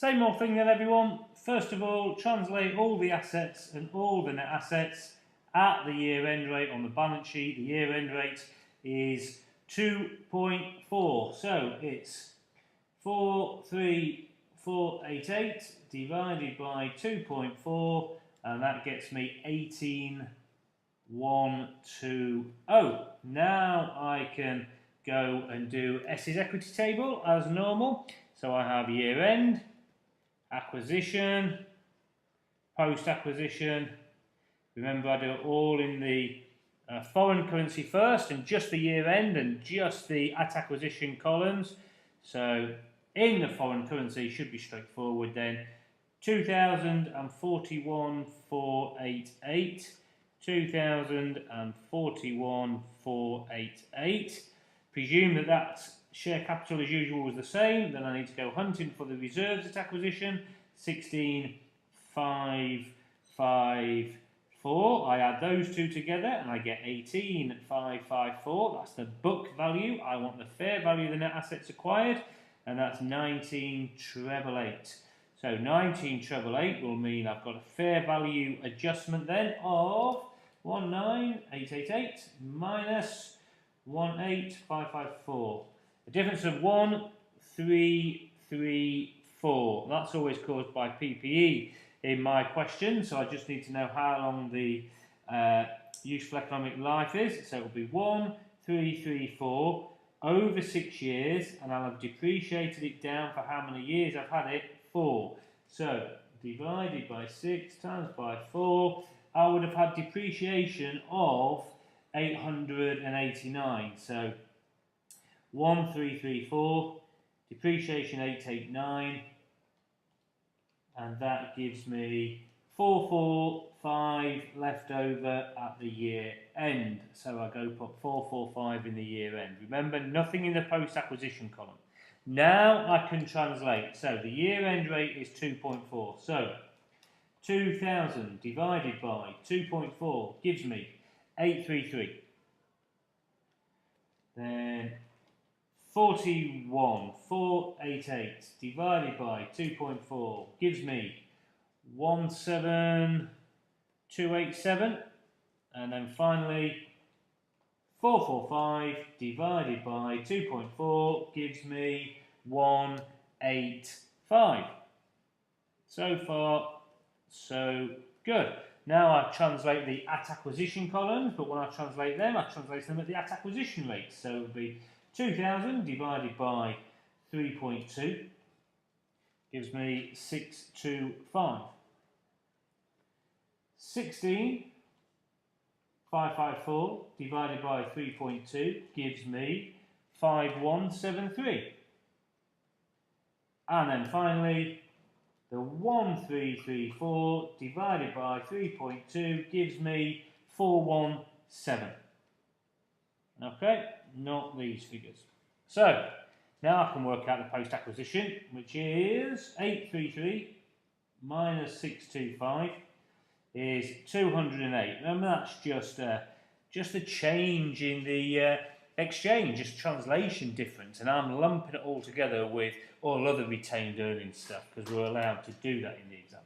Same old thing then, everyone. First of all, translate all the assets and all the net assets at the year-end rate on the balance sheet. The year-end rate is 2.4. So it's 43488 divided by 2.4, and that gets me 18120. Now I can go and do S's equity table as normal. So I have year-end, acquisition, post-acquisition. Remember, I do it all in the foreign currency first, and just the year-end and just the at-acquisition columns. So in the foreign currency should be straightforward then. 2041,488, 2041,488. Presume that that's share capital as usual was the same. Then I need to go hunting for the reserves at acquisition. 16,554. I add those two together and I get 18,554. That's the book value. I want the fair value of the net assets acquired, and that's 19,888. So 19,888 will mean I've got a fair value adjustment then of 19,888 minus 18,554. A difference of 1,334. That's always caused by PPE in my question, so I just need to know how long the useful economic life is. So it will be 1,334 over 6 years, and I'll have depreciated it down for how many years I've had it? 4. So divided by 6 times by 4, I would have had depreciation of 889. So 1,334, depreciation 889, and that gives me 445 left over at the year end. So I go put 445 in the year end. Remember, nothing in the post-acquisition column. Now I can translate. So the year end rate is 2.4. So 2,000 divided by 2.4 gives me 833. Then 41,488 divided by 2.4 gives me 17,287. And then finally 445 divided by 2.4 gives me 185. So far, so good. Now I translate the at acquisition columns, but when I translate them at the at acquisition rate. So it would be 2,000 divided by 3.2 gives me 625. 16,554 divided by 3.2 gives me 5173. And then finally, the 1,334 divided by 3.2 gives me 417. Okay, not these figures. So now I can work out the post-acquisition, which is 833 minus 625 is 208. Remember, that's just a change in the exchange, just translation difference, and I'm lumping it all together with all other retained earnings stuff because we're allowed to do that in the exam.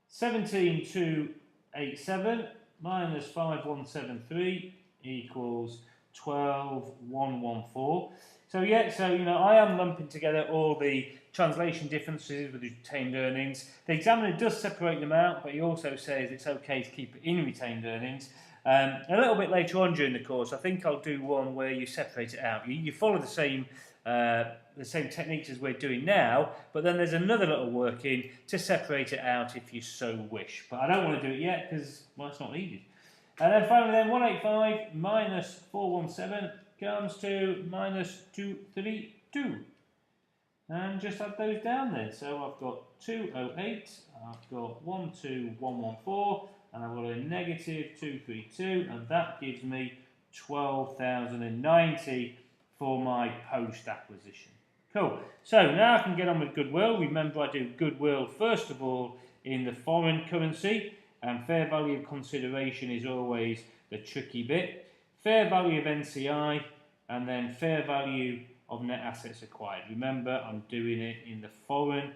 17,287 minus 5173 equals 12,114. So yeah, so I am lumping together all the translation differences with the retained earnings. The examiner does separate them out, but he also says it's okay to keep it in retained earnings. A little bit later on during the course, I think I'll do one where you separate it out. You follow the same techniques as we're doing now, but then there's another little working to separate it out if you so wish. But I don't want to do it yet because, well, it's not needed. And then finally, 185 minus 417 comes to minus 232. And just add those down then. So I've got 208, I've got 12114, and I've got a negative 232, and that gives me 12,090 for my post-acquisition. Cool. So now I can get on with goodwill. Remember, I do goodwill first of all in the foreign currency, and fair value of consideration is always the tricky bit. Fair value of NCI, and then fair value of net assets acquired. Remember, I'm doing it in the foreign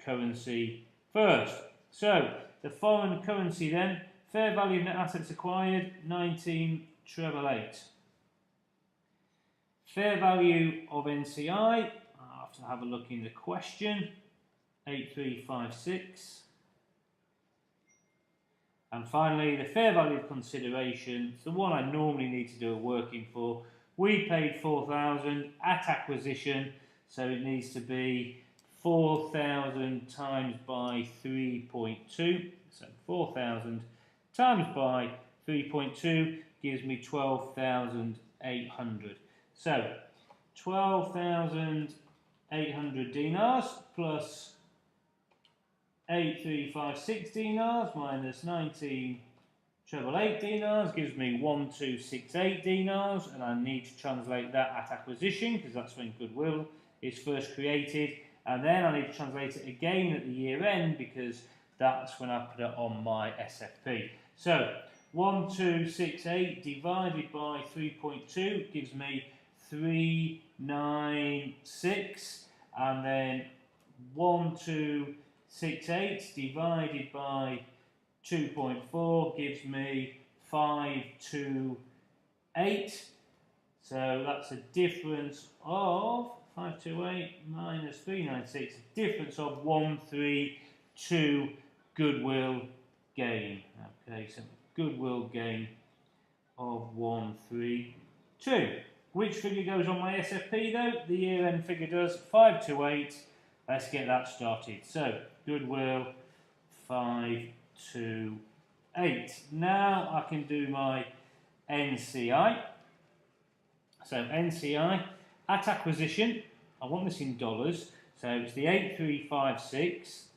currency first. So the foreign currency then, fair value of net assets acquired, 19,888. Fair value of NCI, I'll have to have a look in the question, 8356. And finally, the fair value of consideration, it's the one I normally need to do a working for. We paid 4,000 at acquisition, so it needs to be 4,000 times by 3.2. So 4,000 times by 3.2 gives me 12,800. So 12,800 dinars plus 8356 dinars minus 19,888 dinars gives me 1268 dinars, and I need to translate that at acquisition because that's when goodwill is first created, and then I need to translate it again at the year end because that's when I put it on my SFP. So 1268 divided by 3.2 gives me 396, and then 1268 divided by 2.4 gives me 528. So that's a difference of 528 minus 396, a difference of 132 goodwill gain. Okay, so goodwill gain of 132. Which figure goes on my SFP though? The year end figure does, 528. Let's get that started. So goodwill 528. Now I can do my NCI. So NCI at acquisition, I want this in dollars. So it's the 8356,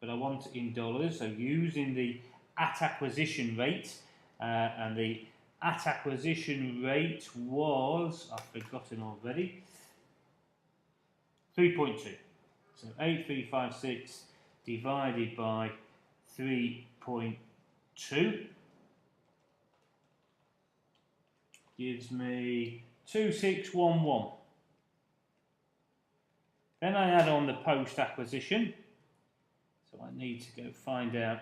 but I want it in dollars. So using the at acquisition rate, and the at acquisition rate was, I've forgotten already, 3.2. So 8356 divided by 3.2 gives me 2611. Then I add on the post acquisition. So I need to go find out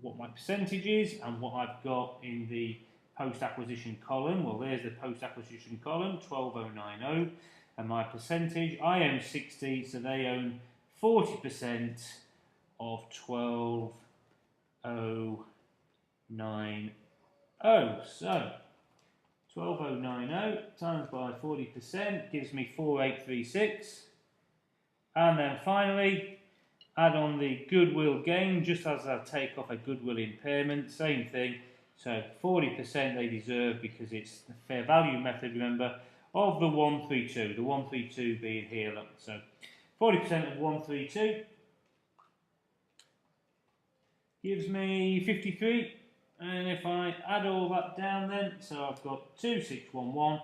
what my percentage is and what I've got in the post acquisition column. Well, there's the post acquisition column, 12090, and my percentage, I own 60, so they own 40% of 12090. So 12090 times by 40% gives me 4836. And then finally, add on the goodwill gain, just as I take off a goodwill impairment, same thing. So 40% they deserve because it's the fair value method, remember, of the 132. The 132 being here, look. So 40% of 132 gives me 53. And if I add all that down then, so I've got 2611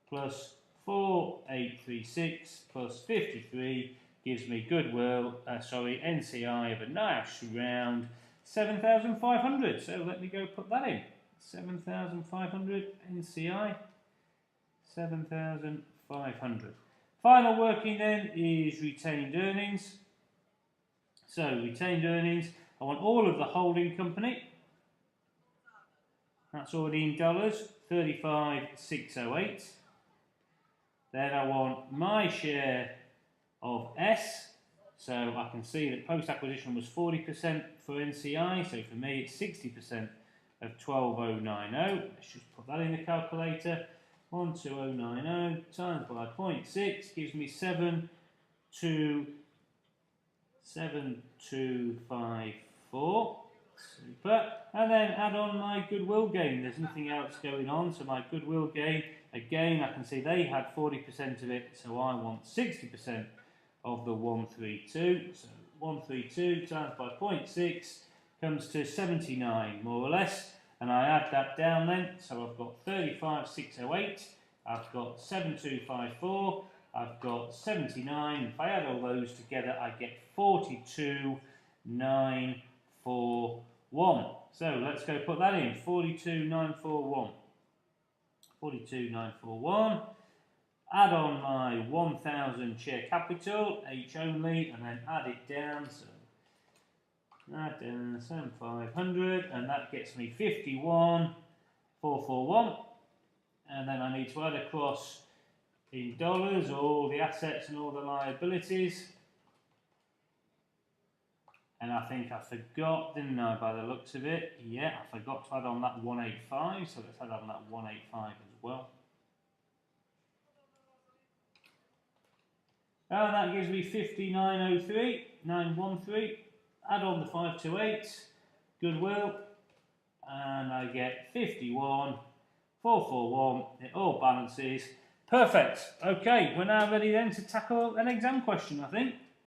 plus 4836 plus 53 gives me goodwill, NCI of a nice round 7,500. So let me go put that in. 7,500 NCI, 7,500. Final working then is retained earnings. So retained earnings, I want all of the holding company. That's already in dollars, 35,608. Then I want my share of S. So I can see that post-acquisition was 40% for NCI. So for me, it's 60% of 12090. Let's just put that in the calculator. 12090 times by 0.6 gives me 727,254. Super. And then add on my goodwill gain. There's nothing else going on, so my goodwill gain, again, I can see they had 40% of it, so I want 60% of the 132. So 132 times by 0.6 comes to 79, more or less. And I add that down then, so I've got 35,608, I've got 7,254, I've got 79. If I add all those together, I get 42,941. So let's go put that in, 42,941. 42,941. add on my 1,000 share capital, H only, and then add it down. So add down 7,500, and that gets me 51,441. And then I need to add across in dollars all the assets and all the liabilities. And I think I forgot, didn't I, by the looks of it? Yeah, I forgot to add on that 185, so let's add on that 185 as well. And that gives me 59,03913. Add on the 528, goodwill, and I get 51,441. It all balances. Perfect. Okay, we're now ready then to tackle an exam question, I think.